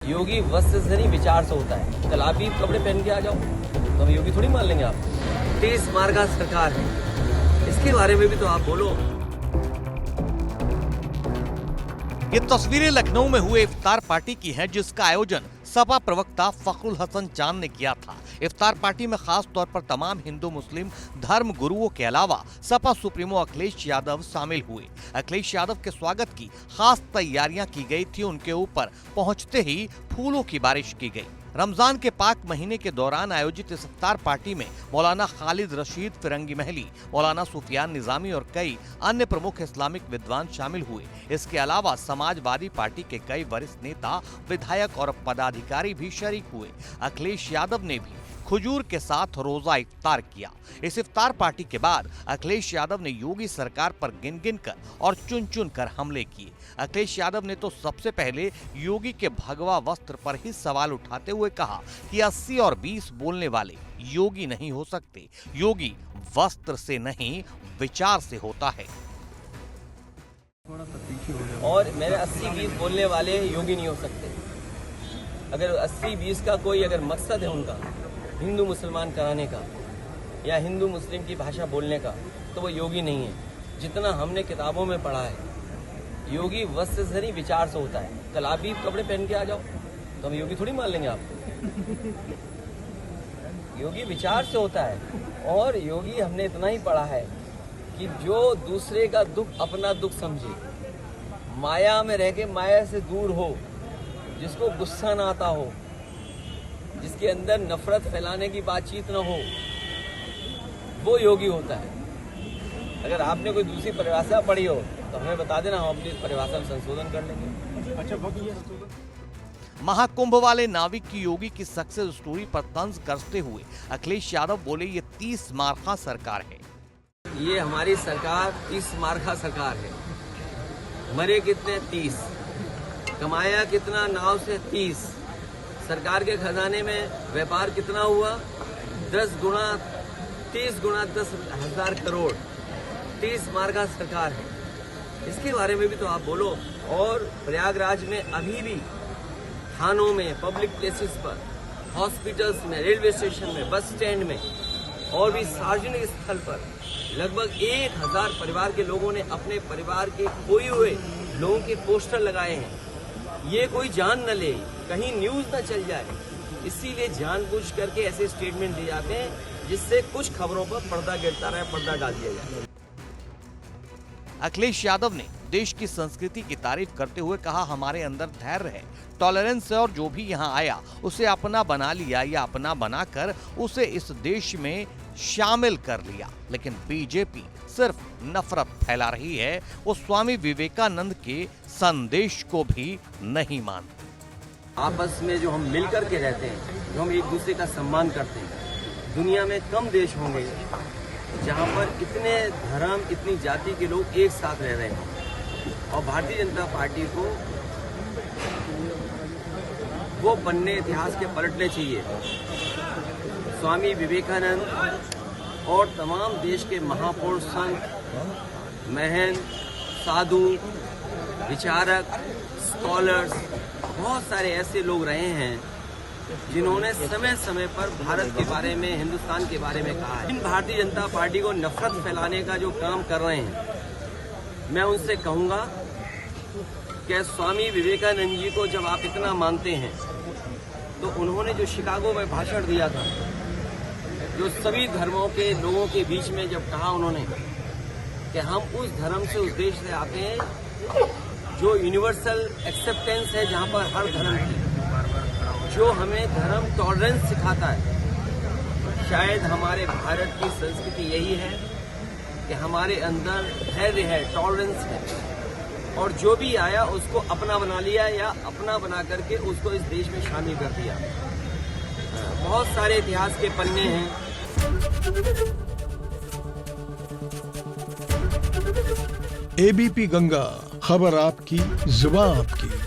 योगी वस्त्र से नहीं विचार से होता है। कल आप भी कपड़े पहन के आ जाओ तो हम योगी थोड़ी मान लेंगे आप। 30 मार्ग का सरकार है, इसके बारे में भी तो आप बोलो। ये तस्वीरें लखनऊ में हुए इफ्तार पार्टी की हैं, जिसका आयोजन सपा प्रवक्ता फखरुल हसन चांद ने किया था। इफ्तार पार्टी में खास तौर पर तमाम हिंदू मुस्लिम धर्म गुरुओं के अलावा सपा सुप्रीमो अखिलेश यादव शामिल हुए। अखिलेश यादव के स्वागत की खास तैयारियां की गई थी। उनके ऊपर पहुंचते ही फूलों की बारिश की गई। रमजान के पाक महीने के दौरान आयोजित इस इफ्तार पार्टी में मौलाना खालिद रशीद फिरंगी महली, मौलाना सुफियान निजामी और कई अन्य प्रमुख इस्लामिक विद्वान शामिल हुए। इसके अलावा समाजवादी पार्टी के कई वरिष्ठ नेता, विधायक और पदाधिकारी भी शरीक हुए। अखिलेश यादव ने भी खजूर के साथ रोजा इफ्तार किया। इस इफ्तार पार्टी के बाद अखिलेश यादव ने योगी सरकार पर गिन गिन कर और चुन चुन कर हमले किए। अखिलेश यादव ने तो सबसे पहले योगी के भगवा वस्त्र पर ही सवाल उठाते हुए कहा कि 80 और 20 बोलने वाले योगी नहीं हो सकते। योगी वस्त्र से नहीं, विचार से होता है। और मेरे 80-20 बोलने वाले योगी नहीं हो सकते। अगर 80-20 का कोई अगर मकसद है उनका हिंदू मुसलमान कराने का या हिंदू मुस्लिम की भाषा बोलने का, तो वो योगी नहीं है। जितना हमने किताबों में पढ़ा है, योगी वस्त्र से नहीं विचार से होता है। कल आप भी कपड़े पहन के आ जाओ तो हम योगी थोड़ी मान लेंगे आपको। योगी विचार से होता है। और योगी हमने इतना ही पढ़ा है कि जो दूसरे का दुख अपना दुख समझे, माया में रह के माया से दूर हो, जिसको गुस्सा ना आता हो, जिसके अंदर नफरत फैलाने की बातचीत न हो, वो योगी होता है। अगर आपने कोई दूसरी परिभाषा पढ़ी हो तो हमें बता देना, हम अपनी परिभाषा में संशोधन कर लेंगे। अच्छा, महाकुंभ वाले नाविक की योगी की सक्सेस स्टोरी पर तंज कसते हुए अखिलेश यादव बोले, ये 30 मार्का सरकार है। ये हमारी सरकार 30 मार्का सरकार है। मरे कितने? 30। कमाया कितना नाव से? 30। सरकार के खजाने में व्यापार कितना हुआ? 10 गुना 30 गुना 10,000 करोड़। 30 मार्का सरकार है, इसके बारे में भी तो आप बोलो। और प्रयागराज में अभी भी थानों में, पब्लिक प्लेसेस पर, हॉस्पिटल्स में, रेलवे स्टेशन में, बस स्टैंड में और भी सार्वजनिक स्थल पर लगभग 1000 परिवार के लोगों ने अपने परिवार के खोए हुए लोगों के पोस्टर लगाए हैं। ये कोई जान न ले, कहीं न्यूज न चल जाए, इसीलिए जानबूझ करके ऐसे स्टेटमेंट दिए जाते हैं जिससे कुछ खबरों पर पर्दा गिरता रहे, पर्दा डाल दिया जाए। अखिलेश यादव ने देश की संस्कृति की तारीफ करते हुए कहा, हमारे अंदर धैर्य है, टॉलरेंस है और जो भी यहाँ आया उसे अपना बना लिया या अपना बनाकर उसे इस देश में शामिल कर लिया। लेकिन बीजेपी सिर्फ नफरत फैला रही है। वो स्वामी विवेकानंद के संदेश को भी नहीं मानते। आपस में जो हम मिलकर के रहते हैं, जो हम एक दूसरे का सम्मान करते हैं, दुनिया में कम देश होंगे जहाँ पर इतने धर्म, इतनी जाति के लोग एक साथ रह रहे हैं। और भारतीय जनता पार्टी को वो पन्ने इतिहास के पलटने चाहिए। स्वामी विवेकानंद और तमाम देश के महापुरुष, संत, महंत, साधु, विचारक, स्कॉलर्स, बहुत सारे ऐसे लोग रहे हैं जिन्होंने समय समय पर भारत के बारे में, हिंदुस्तान के बारे में कहा है। इन भारतीय जनता पार्टी को नफरत फैलाने का जो काम कर रहे हैं, मैं उनसे कहूंगा कि स्वामी विवेकानंद जी को जब आप इतना मानते हैं तो उन्होंने जो शिकागो में भाषण दिया था, जो सभी धर्मों के लोगों के बीच में जब कहा उन्होंने कि हम उस धर्म से, उस देश से आते हैं जो यूनिवर्सल एक्सेप्टेंस है, जहाँ पर हर धर्म की, जो हमें धर्म टॉलरेंस सिखाता है। शायद हमारे भारत की संस्कृति यही है कि हमारे अंदर धैर्य है, टॉलरेंस है, और जो भी आया उसको अपना बना लिया या अपना बना करके उसको इस देश में शामिल कर दिया। बहुत सारे इतिहास के पन्ने हैं। एबीपी गंगा, खबर आपकी, जुबान आपकी।